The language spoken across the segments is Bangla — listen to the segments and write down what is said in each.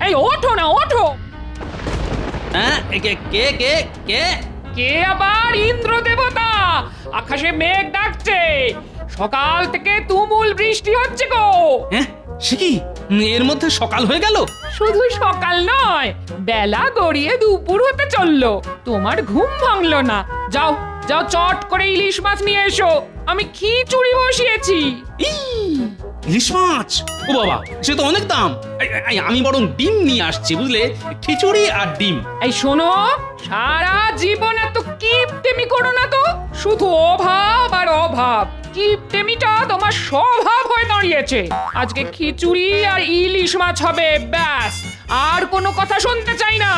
এই ওঠো না, ওঠো। হ্যাঁ, কে কে কে কে? কে আবার? ইন্দ্র দেবতা। আকাশে মেঘ ডাকছে, সকাল থেকে তুমুল বৃষ্টি হচ্ছে গো। হ্যাঁ, সে কি? এর মধ্যে সকাল হয়ে গেল? শুধু সকাল নয়, বেলা গড়িয়ে দুপুর হতে চললো। তোমার ঘুম ভাঙলো না? যাও যাও, চট করে ইলিশ মাছ নিয়ে এসো, আমি খিচুড়ি বসিয়েছি। ইলিশ মাছ? ও বাবা, সে তো অনেক দাম। আমি বরং ডিম নিয়ে আসছি, বুঝলে? খিচুড়ি আর ডিম। এই শোনো, সারা জীবন এত কিপটেমি করো না তো। শুধু অভাব আর অভাব। কিপটেমিটা তোমার স্বভাব হয়ে দাঁড়িয়েছে। আজকে খিচুড়ি আর ইলিশ মাছ হবে, ব্যাস। আর কোনো কথা শুনতে চাই না।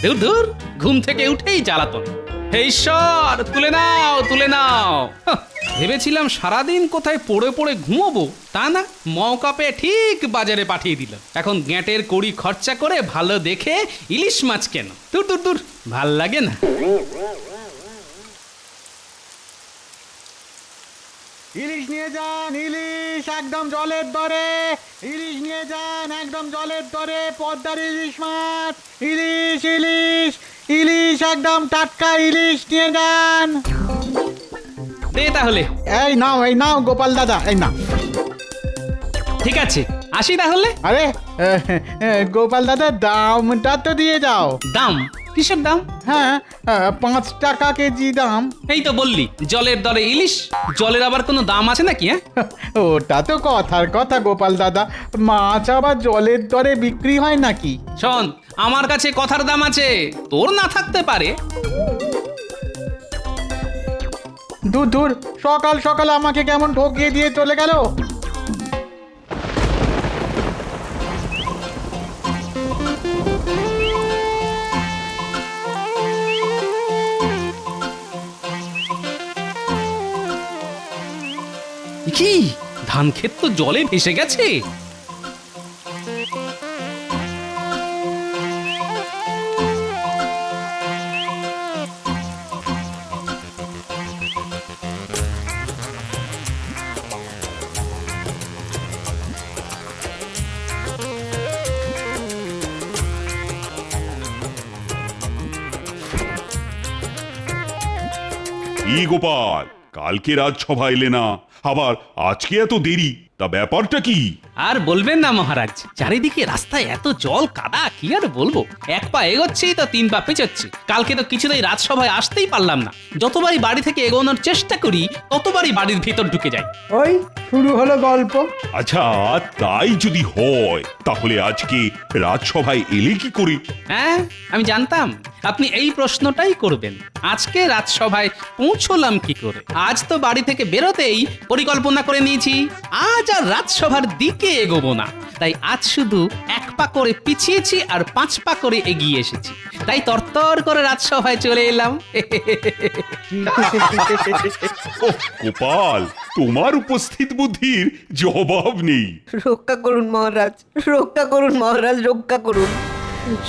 দূর দূর, ঘুম থেকে উঠেই জ্বালাতন। হে ঈশ্বর, তুলে নাও, তুলে নাও। ভেবেছিলাম সারাদিন কোথায় পড়ে পড়ে ঘুমোবো, তা না, মৌকা পেয়ে ঠিক বাজারে পাঠিয়ে দিল। এখন গ্যাঁটের কড়ি খরচা করে ভালো দেখে ইলিশ মাছ কেন? দূর দূর দূর, ভাল লাগে না। ইলিশ নিয়ে যান, ইলিশ একদম জলের দরে। ইলিশ নিয়ে যান একদম জলের দরে, পদ্মার ইলিশ মাছ। ইলিশ ইলিশ ইলিশ একদম টাটকা ইলিশ নিয়ে যান। দে তাহলে। এই নাও গোপাল দাদা, এই নাও। ঠিক আছে, আসি তাহলে। আরে গোপাল দাদা, দামটা তো দিয়ে যাও। দাম? কিসের দাম? হ্যাঁ, 5 টাকা কেজি দাম। এই তো বললি জলের দরে ইলিশ, জলের আবার কোনো দাম আছে নাকি? হ্যাঁ, ওটা তো কথার কথা গোপাল দাদা, মাছ আবার জলের দরে বিক্রি হয় নাকি? শোন, আমার কাছে কথার দাম আছে, তোর না থাকতে পারে। দূর দূর, সকাল সকাল আমাকে কেমন ঠকিয়ে দিয়ে চলে গেল। কি, ধান ক্ষেত তো জলে ভেসে গেছে। কি গোপাল, কালকে রাজসভা এলে না, আবার আজকে এত দেরি, তা ব্যাপারটা কি? আর বলবেন না মহারাজ, চারিদিকে রাস্তায় এত জল কাদা, কি আর বলবো। এক পা এগোচ্ছেই তো 3 পা পেছোচ্ছে। কালকে তো কিছুতেই রাজসভায় আসতেই পারলাম না। যতবারই বাড়ি থেকে এগোনোর চেষ্টা করি, ততবারই বাড়ির ভিতর ঢুকে যাই। ওই শুরু হলো গল্প। আচ্ছা, তাই যদি হয় তাহলে আজকে রাজসভায় এলে কি করে? হ্যাঁ, আমি জানতাম আপনি এই প্রশ্নটাই করবেন। আজকে রাজসভায় পৌঁছলাম কি করে? আজ তো বাড়ি থেকে বেরোতেই পরিকল্পনা করে নিয়েছি, আজ আর রাজসভার দিকে এগোবো না। তাই আজ শুধু 1 পা করে পিছিয়েছি আর 5 পা করে এগিয়ে এসেছি। তাই তরতর করে রাজসভায় চলে এলাম। ওহ গোপাল, তোমার উপস্থিত বুদ্ধির জবাব নেই। রক্ষা করুন মহারাজ, রক্ষা করুন মহারাজ, রক্ষা করুন।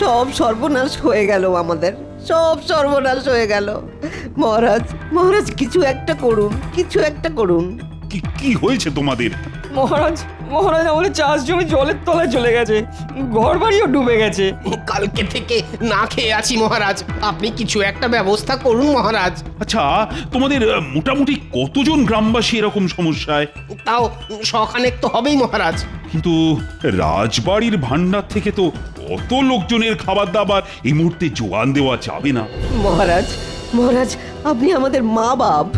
সব সর্বনাশ হয়ে গেল আমাদের, সব সর্বনাশ হয়ে গেল। মহারাজ, মহারাজ কিছু একটা করুন, কিছু একটা করুন। কি হয়েছে তোমাদের? মহারাজ, মহারাজ, আমাদের চাষ জমি জলের তলায় চলে গেছে, ঘর বাড়িও ডুবে গেছে। কালকে থেকে না খেয়ে আছি মহারাজ, আপনি কিছু একটা ব্যবস্থা করুন মহারাজ। আচ্ছা, তোমাদের মোটামুটি কতজন গ্রামবাসী এরকম সমস্যায়? তাও শখানেক তো হবেই মহারাজ। কিন্তু রাজবাড়ির ভান্ডার থেকে তো অত লোকজনের খাবার দাবার এই মুহূর্তে জোগান দেওয়া যাবে না। মহারাজ, মহারাজ, আপনি আমাদের মা বাপ,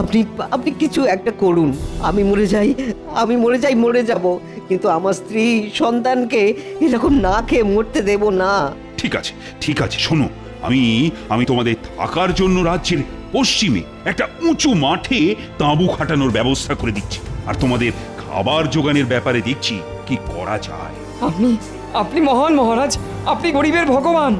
আপনি আপনি কিছু একটা করুন। আমি মরে যাই, মরে যাব, কিন্তু আমার স্ত্রী সন্তানকে এরকম না খেয়ে মরতে দেব না। ঠিক আছে, শোনো, আমি তোমাদের থাকার জন্য রাজ্যের পশ্চিমে একটা উঁচু মাঠে তাঁবু খাটানোর ব্যবস্থা করে দিচ্ছি, আর তোমাদের খাবার জোগানের ব্যাপারে দেখছি কি করা যায়। আপনি মহান মহারাজ, আপনি গরিবের ভগবান।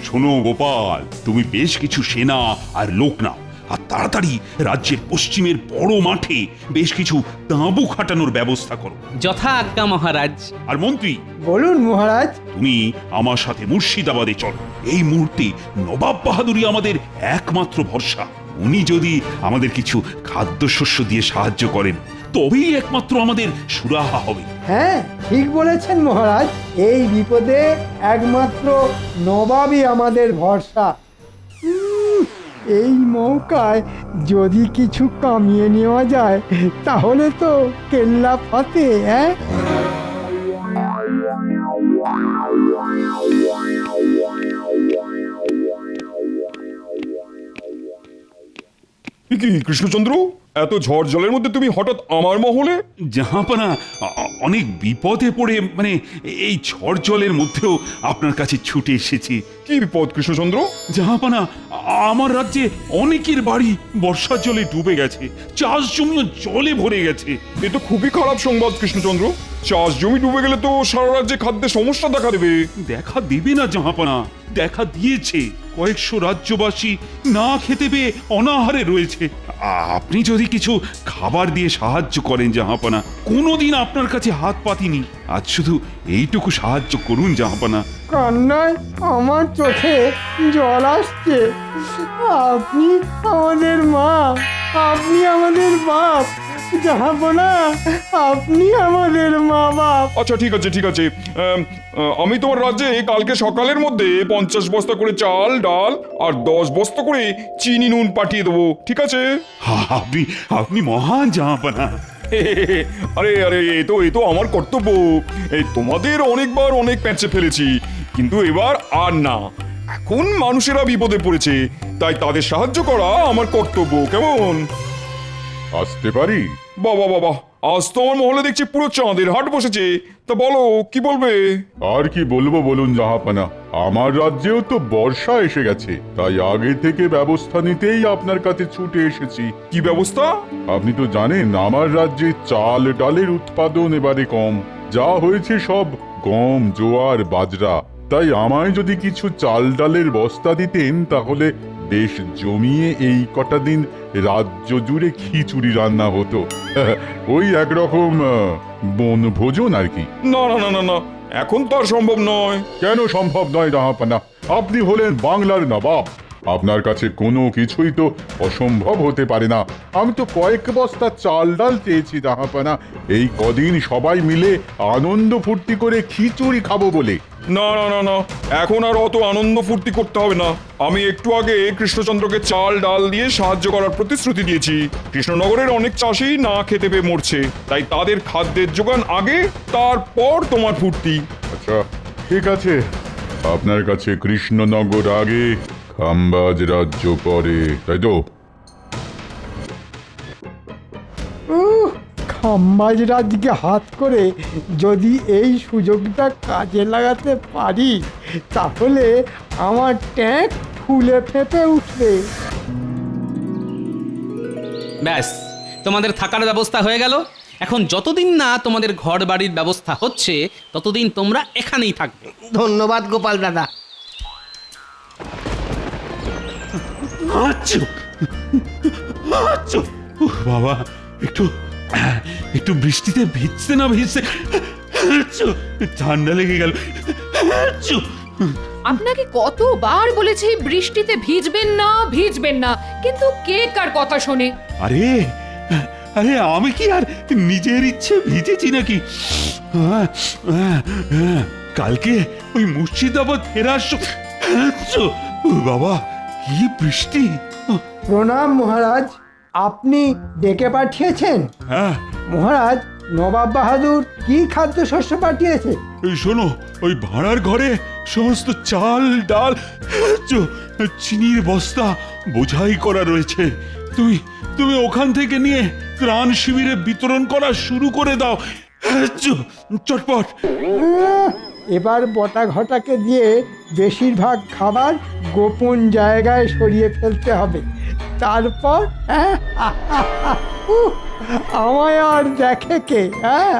শোনো গোপাল, তুমি বেশ কিছু সেনা আর লোক নাও, আর তাড়াতাড়ি রাজ্যের পশ্চিমের বড় মাঠে বেশ কিছু তাঁবু খাটানোর ব্যবস্থা করো। যথা আজ্ঞা মহারাজ। আর মন্ত্রী, বলুন মহারাজ। তুমি আমার সাথে মুর্শিদাবাদে চলো। এই মুহূর্তে নবাব বাহাদুরই আমাদের একমাত্র ভরসা। উনি যদি আমাদের কিছু খাদ্যশস্য দিয়ে সাহায্য করেন তবেই একমাত্র আমাদের সুরাহা হবে। হ্যাঁ ঠিক বলেছেন মহারাজ, এই বিপদে একমাত্র নবাবই আমাদের ভরসা। এই মৌকায় যদি কিছু কামিয়ে নেওয়া যায় তাহলে তো কেল্লা ফতে। হ্যাঁ কি কৃষ্ণচন্দ্র, এত ঝড় জলের মধ্যে তুমি হঠাৎ আমার মহলে? জাহাপানা, অনেক বিপদে পড়ে মানে এই ঝড় জলের মধ্যেও আপনার কাছে ছুটে এসেছি। কি বিপদ কৃষ্ণচন্দ্র? জাহাপানা, আমার রাজ্যে অনেকের বাড়ি বর্ষার জলে ডুবে গেছে, চাষ জমিও জলে ভরে গেছে। এ তো খুবই খারাপ সংবাদ কৃষ্ণচন্দ্র। চাষ জমি ডুবে গেলে তো সারা রাজ্যে খাদ্যে সমস্যা দেখা দেবে। দেখা দেবে না জাহাপানা, দেখা দিয়েছে। কয়েকশো রাজ্যবাসী না খেতে পেয়ে অনাহারে রয়েছে। আপনি যদি কিছু খাবার দিয়ে সাহায্য করেন জাহাপানা, কোনোদিন আপনার কাছে হাত পাতিনি, আজ শুধু এইটুকু সাহায্য করুন জাহাপানা। কান্নায় আমার চোখে জল আসছে। আপনি আমাদের মা, আপনি আমাদের বাপ। জাহাপনা, আপনি আমাদের মা বাপ। আচ্ছা ঠিক আছে ঠিক আছে, আমি তোমার রাজ্যে কালকে সকালের মধ্যে 50 বস্তা করে চাল ডাল আর 10 বস্তা করে চিনি নুন পাঠিয়ে দেবো, ঠিক আছে? আপনি আপনি মহান জাহাপানা। আরে আরে এ তো আমার কর্তব্য। এই তোমাদের অনেকবার অনেক প্যাঁচে ফেলেছি, কিন্তু এবার আর না। এখন মানুষেরা বিপদে পড়েছে, তাই তাদের সাহায্য করা আমার কর্তব্য। কেমন? আসতে পারি? বাবা বাবা, আজ তো আমার মহলে দেখছি পুরো চাঁদের হাট বসেছে। তা বলো, কি বলবে? আর কি বলবো বলুন জাহাপানা, আমার রাজ্যেও তো বর্ষা এসে গেছে, তাই আগে থেকে ব্যবস্থা নিতেই আপনার কাছে ছুটে এসেছি। কি ব্যবস্থা? আপনি তো জানেন আমার রাজ্যে চাল ডালের উৎপাদন এবারে কম, যা হয়েছে সব গম জোয়ার বাজরা। তাই আমায় যদি কিছু চাল ডালের বস্তা দিতেন তাহলে বেশ জমিয়ে এই কটা দিন রাজ্য জুড়ে খিচুড়ি রান্না হতো। ওই একরকম বনভোজন আর কি। না না না না না, এখন তো আর সম্ভব নয়। কেন সম্ভব নয় জাহাপানা? আপনি হলেন বাংলার নবাব, আপনার কাছে কোনো কিছুই তো অসম্ভব হতে পারে না। আমি তো কয়েক বস্তা চাল ডাল চেয়েছি জাহাপানা, এই কদিন সবাই মিলে আনন্দ ফুর্তি করে খিচুড়ি খাবো বলে। না না না না, এখন আর অত আনন্দ ফুর্তি করতে হবে না। আমি একটু আগে কৃষ্ণচন্দ্রকে চাল ডাল দিয়ে সাহায্য করার প্রতিশ্রুতি দিয়েছি। কৃষ্ণনগরের অনেক চাষি না খেতে পেয়ে মরছে, তাই তাদের খাদ্যের যোগান আগে, তারপর তোমার ফুর্তি। আচ্ছা ঠিক আছে, আপনার কাছে কৃষ্ণনগর আগে, খাম্বাজ রাজ্য পরে, তাই তো? খাম্বাজ রাজকে হাত করে যদি এই সুযোগটা কাজে লাগাতে পারি তাহলে আমার ট্যাঙ্ক ফুলে ফেঁপে উঠবে। ব্যাস, তোমাদের থাকার ব্যবস্থা হয়ে গেল। এখন যতদিন না তোমাদের ঘর বাড়ির ব্যবস্থা হচ্ছে ততদিন তোমরা এখানেই থাকবে। ধন্যবাদ গোপাল দাদা। আচ্ছা আচ্ছা, বাবা, একটু একটু বৃষ্টিতে ভিজতে না ভিজতে ঠান্ডা লেগে গেল। আপনাকে কতবার বলেছি বৃষ্টিতে ভিজবেন না, কিন্তু কে কার কথা শোনে? আরে আরে, আমি কি আর নিজের ইচ্ছে ভিজেছি নাকি? কালকে ওই মুর্শিদাবাদ ফেরার বাবা, কি বৃষ্টি! প্রণাম মহারাজ, আপনি ডেকে পাঠিয়েছেন? হ্যাঁ মহারাজ, নবাব বাহাদুর কি খাদ্যশস্য পাঠিয়েছে? এই শোনো, ওই ভাড়ার ঘরে সমস্ত চাল ডাল চিনির বস্তা বোঝাই করা রয়েছে। তুমি ওখান থেকে নিয়ে ত্রাণ শিবিরে বিতরণ করা শুরু করে দাও চটপট। এবার বটা ঘটাকে দিয়ে বেশিরভাগ খাবার গোপন জায়গায় সরিয়ে ফেলতে হবে। তারপর আমায় আর দেখে কে? হ্যাঁ,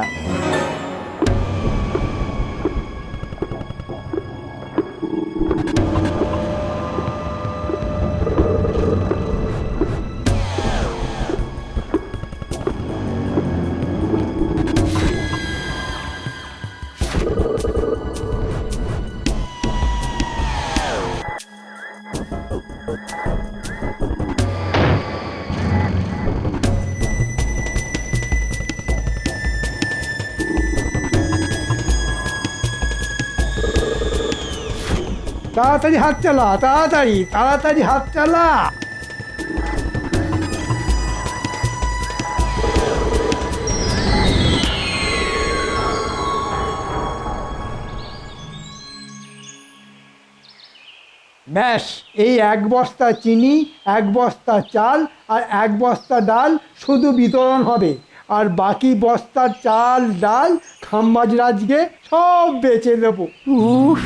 তাড়াতাড়ি হাত চালা, তাড়াতাড়ি তাড়াতাড়ি হাত চালা। ব্যাস, এই 1 বস্তা চিনি, 1 বস্তা চাল আর 1 বস্তা ডাল শুধু বিতরণ হবে। আর বাকি বস্তার চাল ডাল খাম্বাজরাজকে সব বেচে দেবো। উফ,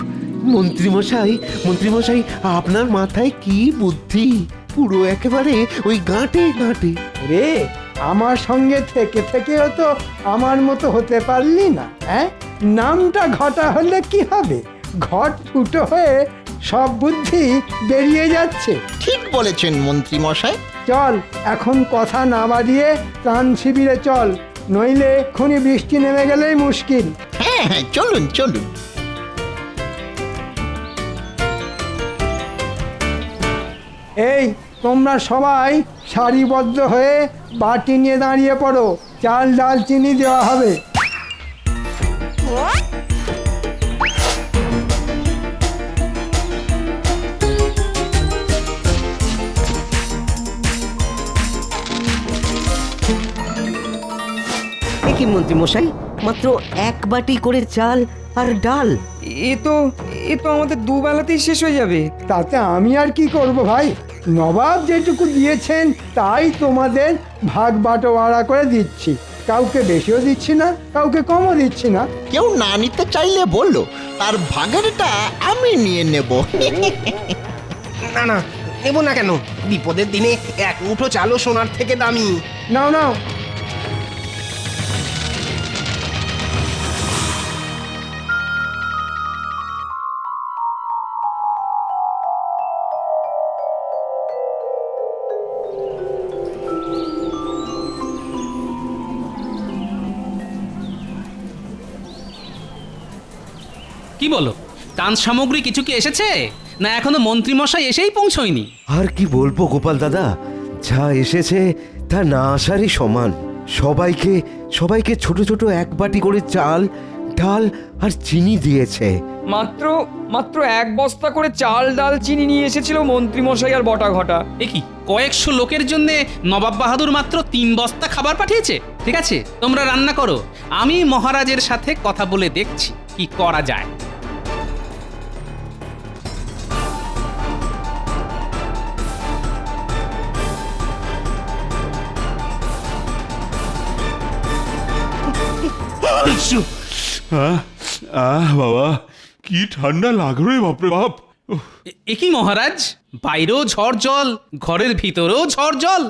মন্ত্রীমশাই মন্ত্রীমশাই, আপনার মাথায় কি বুদ্ধি! পুরো একেবারে ওই গাঁটে গাঁটে। রে, আমার সঙ্গে থেকে থেকেও তো আমার মতো হতে পারলি না, হ্যাঁ? নামটা ঘটা হলে কি হবে? ঘট ফুটো হয়ে সব বুদ্ধি বেরিয়ে যাচ্ছে। ঠিক বলেছেন মন্ত্রী মশাই। চল, এখন কথা না বাড়িয়ে ত্রাণ শিবিরে চল, নইলে এক্ষুনি বৃষ্টি নেমে গেলেই মুশকিল। হ্যাঁ হ্যাঁ, চলুন চলুন। এই, তোমরা সবাই সারিবদ্ধ হয়ে বাটি নিয়ে দাঁড়িয়ে পড়ো, চাল ডাল চিনি দেওয়া হবে। এ কি মন্ত্রীমশাই, মাত্র 1 বাটি করে চাল আর ডাল? এ তো আমাদের দুবেলাতেই শেষ হয়ে যাবে। তাতে আমি আর কি করব ভাই? নবাব যেটুকু দিয়েছেন তাই তোমাদের ভাগ বাটোয়ারা করে দিচ্ছি। কাউকে বেশিও দিচ্ছি না, কাউকে কমও দিচ্ছি না। কেউ না নিতে চাইলে বললো, তার ভাগেরটা আমি নিয়ে নেব। না না, নেব না কেন? বিপদের দিনে 1 মুঠো চালও সোনার থেকে দামি। নাও নাও। কি বলো, ত্রাণ সামগ্রী কিছু কি এসেছে, না এখনো মন্ত্রীমশাই এসেই পৌঁছয়নি? আর কি বলবো গোপাল দাদা, যা এসেছে তা না আসারই সমান। সবাইকে ছোট ছোট 1 বাটি করে চাল ডাল আর চিনি দিয়েছে। মাত্র 1 বস্তা করে চাল ডাল চিনি নিয়ে এসেছিল মন্ত্রীমশাই আর বটা ঘটা। এ কি, কয়েকশো লোকের জন্য নবাব বাহাদুর মাত্র 3 বস্তা খাবার পাঠিয়েছে? ঠিক আছে, তোমরা রান্না করো, আমি মহারাজের সাথে কথা বলে দেখছি কি করা যায়। বাবা, কি ঠান্ডা লাগলো রে বাপরে বাপ। এ কি মহারাজ, বাইরেও ঝড় জল, ঘরের ভিতরেও ঝড় জল।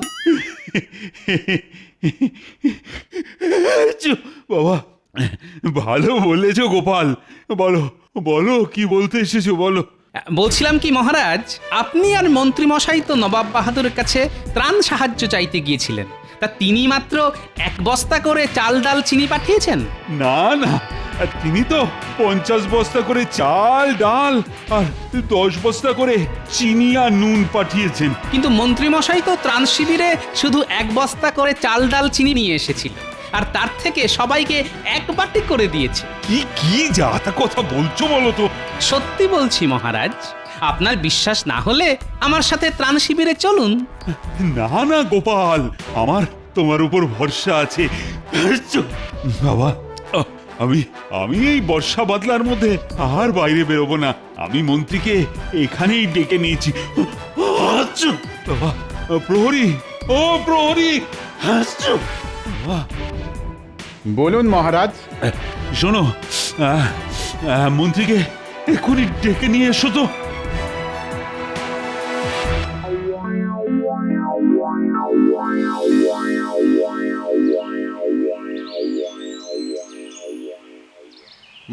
বাবা, ভালো বলেছো গোপাল। বলো বলো, কি বলতে এসেছো বলো। বলছিলাম কি মহারাজ, আপনি আর মন্ত্রীমশাই তো নবাব বাহাদুরের কাছে ত্রাণ সাহায্য চাইতে গিয়েছিলেন, তা তিনি মাত্র 1 বস্তা করে চাল ডাল চিনি পাঠিয়েছেন। না না, তিনি তো 50 বস্তা করে চাল ডাল আর 10 বস্তা করে চিনি আর নুন পাঠিয়েছেন। কিন্তু মন্ত্রীমশাই তো ত্রাণ শিবিরে শুধু 1 বস্তা করে চাল ডাল চিনি নিয়ে এসেছিলেন, আর তার থেকে সবাইকে 1 বাটি করে দিয়েছে। কি যা তা কথা বলছো বলো তো? সত্যি বলছি মহারাজ, আপনার বিশ্বাস না হলে আমার সাথে ত্রাণ শিবিরে চলুন। না না গোপাল, আমার তোমার উপর ভরসা আছে। বাবা, আমি এই বর্ষা বাদলার মধ্যে আর বাইরে বেরোবো না। আমি মন্ত্রীকে এখানেই ডেকে নিয়েছি। বাবা, প্রহরী, ও প্রহরী। বলুন মহারাজ। শোনো, মন্ত্রীকে এক্ষুনি ডেকে নিয়ে এসো তো।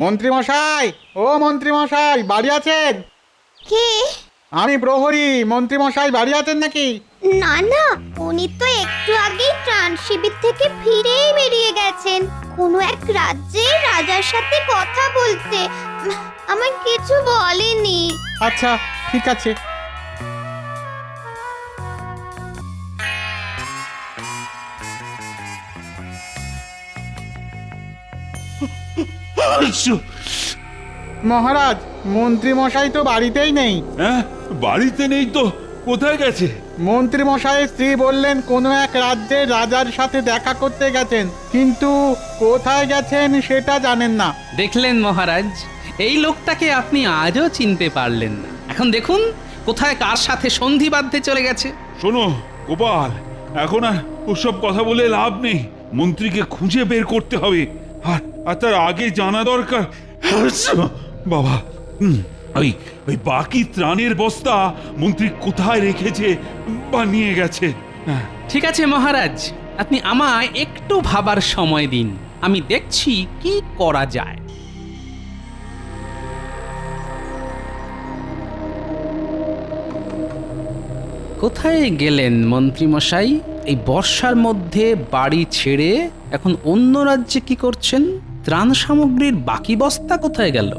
মন্ত্রী মশাই, ও মন্ত্রী মশাই, বাড়ি আছেন? কে? আমি প্রহরী। মন্ত্রী মশাই বাড়ি আছেন নাকি? না না, উনি তো একটু আগেই ত্রাণ শিবির থেকে ফিরেই বেরিয়ে গেছেন কোনো এক রাজ্যের রাজার সাথে কথা বলতে। আমায় কিছু বলেনি। আচ্ছা, ঠিক আছে। মহারাজ, মন্ত্রী মশাই তো বাড়িতেই নেই। হ্যাঁ, বাড়িতে নেই তো, কোথায় গেছে? মন্ত্রী মশাইয়ের স্ত্রী বললেন কোনো এক রাজ্যের রাজার সাথে দেখা করতে গেছেন, কিন্তু কোথায় গেছেন সেটা জানেন না। দেখলেন মহারাজ, এই লোকটাকে আপনি আজও চিনতে পারলেন না। এখন দেখুন কোথায় কার সাথে সন্ধি বাঁধতে চলে গেছে। শোনো গোপাল, এখন আর ওসব কথা বলে লাভ নেই। মন্ত্রীকে খুঁজে বের করতে হবে, আর তার আগে জানা দরকার বাবা ওই ওই বাকি ত্রাণের বস্তা মন্ত্রী কোথায় রেখেছে বা নিয়ে গেছে। ঠিক আছে মহারাজ, আপনি আমায় একটু ভাবার সময় দিন, আমি দেখছি কি করা যায়। কোথায় গেলেন মন্ত্রী মশাই? এই বর্ষার মধ্যে বাড়ি ছেড়ে এখন অন্য রাজ্যে কি করছেন? ত্রাণ সামগ্রীর বাকি বস্তা কোথায় গেল?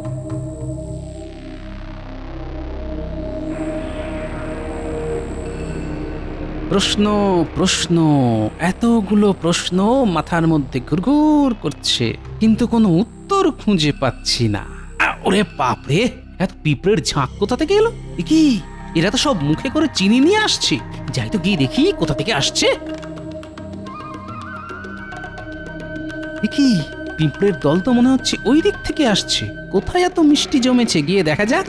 প্রশ্ন প্রশ্ন, এতগুলো প্রশ্ন মাথার মধ্যে ঘুরঘুর করছে, কিন্তু কোনো উত্তর খুঁজে পাচ্ছি না। ওরে বাপরে, এত পিঁপড়ের ঝাঁক কোথা থেকে এলো? এ কি, এরা তো সব মুখে করে চিনি নিয়ে আসছে। যাই তো গিয়ে দেখি কোথা থেকে আসছে। এ কি, পিঁপড়ের দল তো মনে হচ্ছে ওই দিক থেকে আসছে। কোথায় এত মিষ্টি জমেছে, গিয়ে দেখা যাক।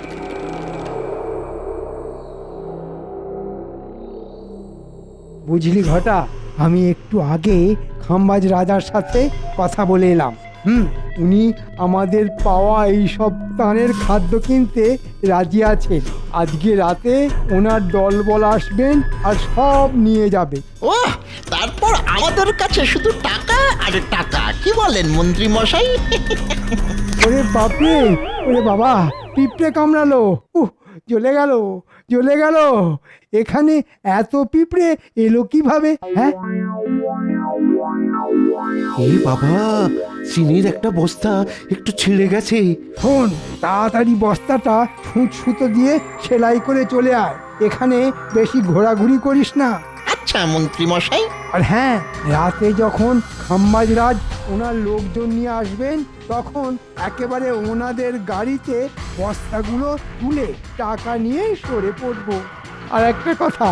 বুঝলি ঘটা, আমি একটু আগে খাম্বাজ রাজার সাথে কথা বলে এলাম। উনি আমাদের পাওয়া এই সব ত্রাণের খাদ্য কিনতে রাজি আছেন। আজকে রাতে ওনার দলবল আসবেন আর সব নিয়ে যাবে। ও, তারপর আমাদের কাছে শুধু টাকা আর টাকা, কি বলেন মন্ত্রী মশাই? ওরে বাপরে, ওরে বাবা, পিঁপড়ে কামড়ালো। জ্বলে গেল, জ্বলে গেল। এখানে এত পিঁপড়ে এলো কিভাবে? হ্যাঁ, এ বাবা, চিনির একটা বস্তা একটু ছিঁড়ে গেছে। শোন, তাড়াতাড়ি বস্তাটা সুতো দিয়ে সেলাই করে চলে আয়। এখানে বেশি ঘোরাঘুরি করিস না। আচ্ছা মন্ত্রী মশাই। আর হ্যাঁ, রাতে যখন খাম্বাজ রাজ ওনার লোকজন নিয়ে আসবেন, তখন একেবারে ওনাদের গাড়িতে বস্তাগুলো তুলে টাকা নিয়ে সরে পড়বো। আর একটা কথা,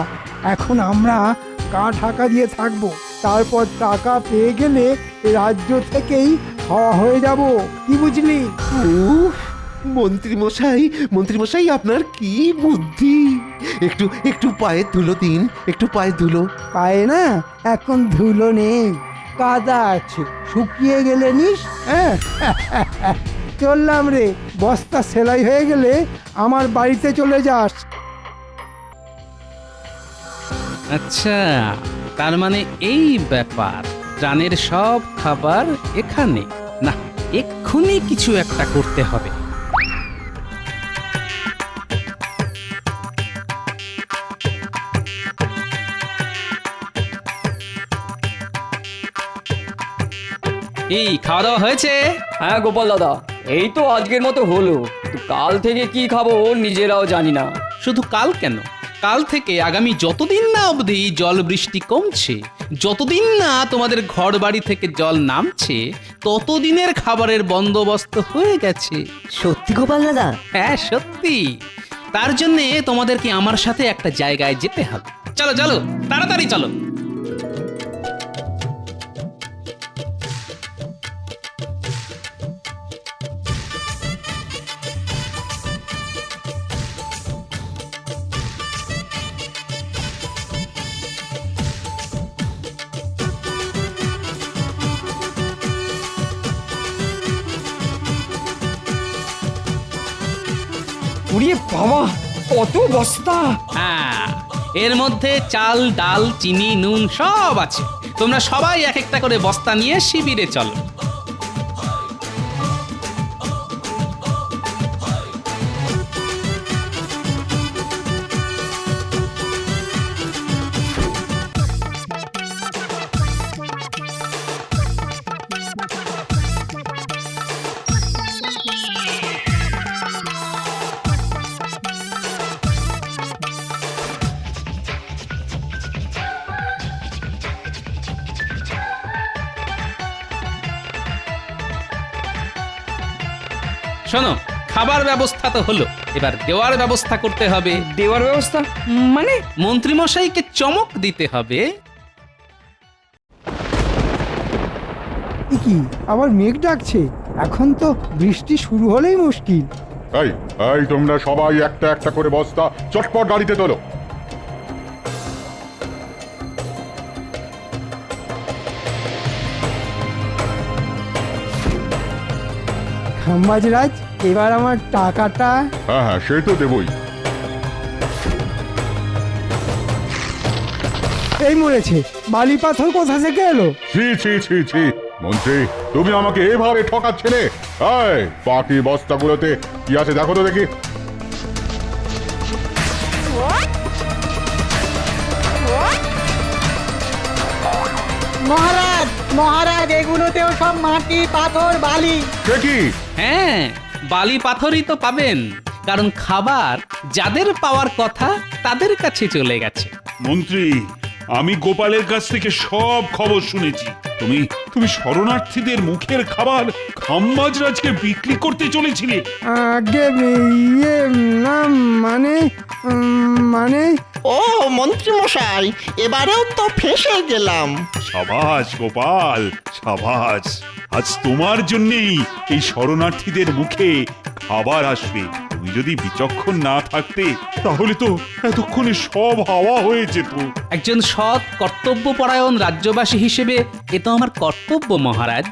এখন আমরা গা ঢাকা দিয়ে থাকবো, তারপর টাকা পেয়ে গেলে রাজ্য থেকেই হাওয়া হয়ে যাব। কি বুঝলি? মন্ত্রী মশাই, আপনার কি বুদ্ধি! একটু একটু পায়ে ধুলো দিন, একটু পায়ে ধুলো। পায়ে না, এখন ধুলো নেই, কাদা আছে, শুকিয়ে গেলে নিস। হ্যাঁ, চললাম রে। বস্তা সেলাই হয়ে গেলে আমার বাড়িতে চলে যাস। আচ্ছা, তার মানে এই ব্যাপার। ত্রাণের সব খাবার এখানে না, এক্ষুনি কিছু একটা করতে হবে। এই খাওয়া দাওয়া হয়েছে? হ্যাঁ গোপাল দাদা, এই তো আজকের মতো হলো, কিন্তু কাল থেকে কি খাবো নিজেরাও জানি না। শুধু কাল কেন, কাল থেকে আগামী যতদিন না অবধি জল বৃষ্টি কমছে, যতদিন না তোমাদের ঘর বাড়ি থেকে জল নামছে, ততদিনের খাবারের বন্দোবস্ত হয়ে গেছে। সত্যি গোপাল দাদা? হ্যাঁ সত্যি। তার জন্যে তোমাদেরকে আমার সাথে একটা জায়গায় যেতে হবে। চলো চলো, তাড়াতাড়ি চলো। উড়িয়ে বাবা, কত বস্তা! হ্যাঁ, এর মধ্যে চাল, ডাল, চিনি, নুন সব আছে। তোমরা সবাই এক একটা করে বস্তা নিয়ে শিবিরে চলো। শোনো, খাবার ব্যবস্থা তো হলো, এবার দেওয়ার ব্যবস্থা করতে হবে। দেওয়ার ব্যবস্থা মানে? মন্ত্রীমশাইকে চমক দিতে হবে। এ কি আবার মেঘ ডাকছে? এখন তো বৃষ্টি শুরু হলেই মুশকিল। এই এই তোমরা সবাই একটা একটা করে বস্তা চটপট গাড়িতে তোলো। খাম্বাজরাজ, এবার আমার টাকাটা। হ্যাঁ হ্যাঁ, সে তো দেবই। এই মরেছে, বালি পাথর কোথা থেকে এলো? ছি ছি ছি ছি, মন্ত্রী তুমি আমাকে এভাবে ঠকাচ্ছিলে? এই বাকি বস্তাগুলোতে কি আছে দেখো তো দেখি। মহারাজ মহারাজ, এগুলোতেও সব মাটি পাথর বালি। সে কি? হ্যাঁ, বালি পাথরই তো পাবেন, কারণ খাবার যাদের পাওয়ার কথা তাদের কাছে চলে গেছে। মন্ত্রী, আমি গোপালের কাছ থেকে সব খবর শুনেছি। তুমি তুমি শরণার্থীদের মুখের খাবার খাম্বাজরাজকে বিক্রি করতে চলেছিলে। আগে ইয়ে না, মানে ও মন্ত্রী মশাই, এবারেও তো ফেঁসে গেলাম। সাবাস গোপাল, সাবাস। আজ তোমার জন্যই এই শরণার্থীদের মুখে খাবার আসবে। তুমি যদি বিচক্ষণ না থাকতে তাহলে তো এতক্ষণে সব হাওয়া হয়ে যেত। একজন সৎ কর্তব্যপরায়ণ রাজ্যবাসী হিসেবে এ তো আমার কর্তব্য মহারাজ।